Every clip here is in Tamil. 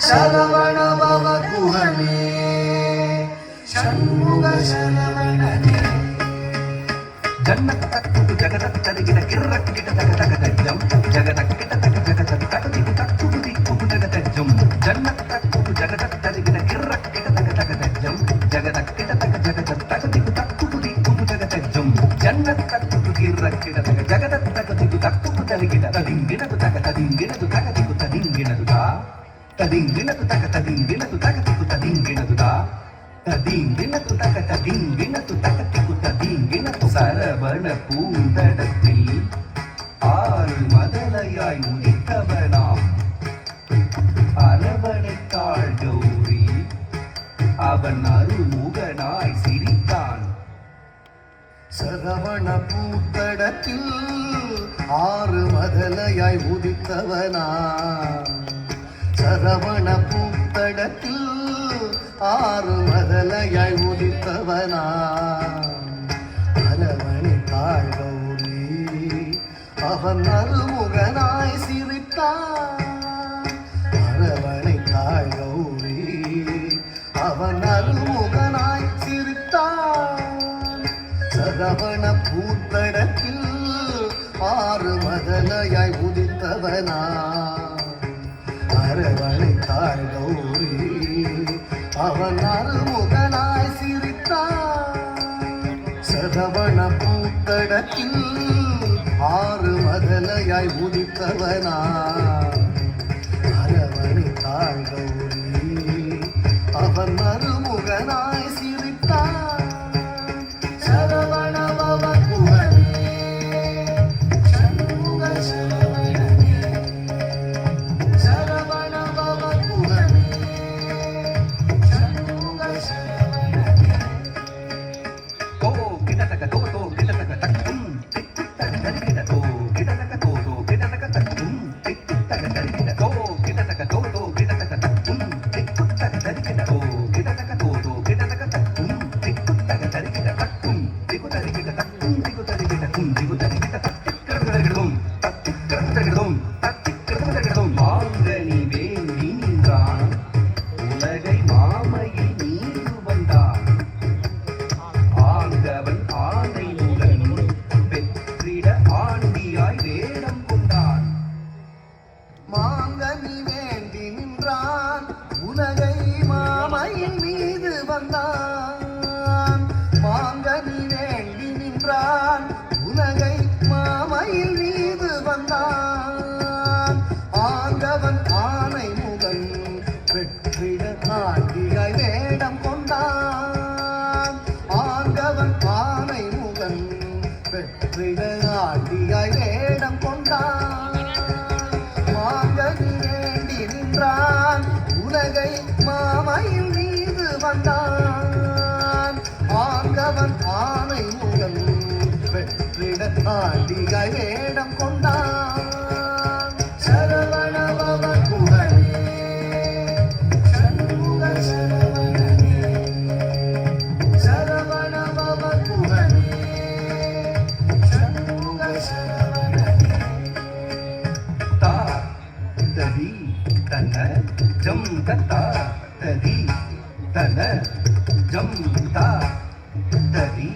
சரவண பவ குஹனே ஷண்முக சரவணனே ஜன்னத்தக்கு ஜகதத்தரிகிட கிர்ரக்கிட தகதகதஜம் ஜகதக்கிட தகதகதகதிகு தக்குதி குகுதகதஜம் ஜன்னத்தக்கு ஜகதத்தரிகிட கிர்ரக்கிட தகதகதஜம் ஜகதக்கிட தகதகதகதிகு தக்குதி குகுதகதஜம் ஜன்னத்தக்கு கிர்ரக்கிட தக ஜகதத்தகதிகு தக்குதரிகிட ததிங்கிடது தகததிங்கிடது தகதிகு ததிங்கிடதுதா ததிங்கினது தக ததிங்கினது தகதிகு ததிங்கினதுதா ததிங்கினது தக ததிங்கினது தகதிகு ததிங்கினது சரவண பூந்தடத்தில் ஆறு மதலையாய் உதித்தவனாம் அரவணைத்தாள் கௌரி அவன் அருமுகனாய் சிரித்தான். சரவண பூத்தடத்தில் ஆறு மதலையாய் உதித்தவனா சரவண பூத்தடத்தில் ஆறு மதலையாய் உதித்தவனா அரவணைத்தாள் கௌரி அவன் அருமுகனாய் சிரித்தான். அரவணைத்தாள் கௌரி அவன் அருமுகனாய் சிரித்தான். சரவண பூத்தடத்தில் ஆறு மதலையாய் உதித்தவனா அரவணைத்தாள் கௌரி அவன் அருமுகனாய் சிரித்தான். சரவண பூத்தடத்தில் ஆறு மதலையாய் உதித்தவனா அரவணைத்தாள் கௌரி அவன் அருமுகனாய் சிரித்தான். சரவண பவ குஹனே ஷண்முக சரவணனே சரவண பவ குஹனே ஷண்முக சரவணனே தோ கிடதக தோ தோ கிடதக தக்கும் திக்குத்தக தரிகிட தோ கிடதக தோ தோ கிடதக தக்கும் திக்குத்தக தரிகிட தோ கிடதக தோ தோ கிடதக தக்கும் திக்குத்தக தரிகிட தோ கிடதக தோ தோ கிடதக தக்கும் திக்குத்தக தரிகிட தக்கும் திகு தரிகிட தக்கும் திகு தரிகிட கும் திகு தரிகிட தத்திக்கிறதும் தத்திக்கிறதும் தத்திக்கிறதும் மாங்கனி வேண்டி நின்றான் உலகை மாமையில் நீரு வந்தான் ஆண்டவன் ஆனை முகன் பெற்றிட ஆண்டியாய் வேடம் கொண்டான். மாங்கனி வேண்டி நின்றான் உலகை மாமையின் மீது வந்தான். மாங்கனி வேண்டி நின்றான் உலகை மாமையில் மீது வந்தான். ஆண்டவன் ஆனை முகன் வெற்றிட ஆண்டியாய் வேடம் கொண்டான். ஆண்டவன் ஆனை முகன் வெற்றிட ஆண்டியாய் வேடம் கொண்டான். மாங்கனி வேண்டி நின்றான் உலகை மாமையில் மீது வந்தான். ஆண்டவன் ஆனை முகன் வெற்றிட ஆண்டியாய் வேடம் கொண்டான். சரவண பவ குஹனே ஷண்முக சரவணனே சரவண பவ குஹனே ஷண்முக சரவணனே தா ததி தன ஜம் தத்தா ததி தன ஜம் தா ததி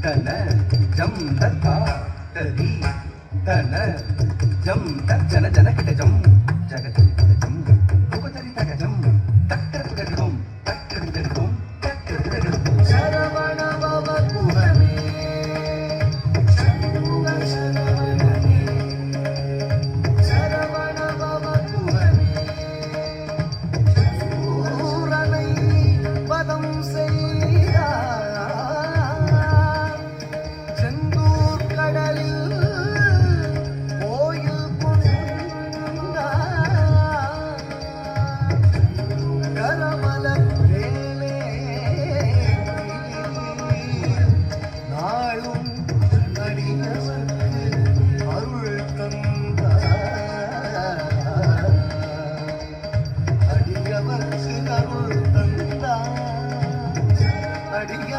தன ஜம் தத்தா ததி தன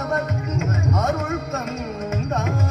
மாயவர்க்கு அருள் தந்தான்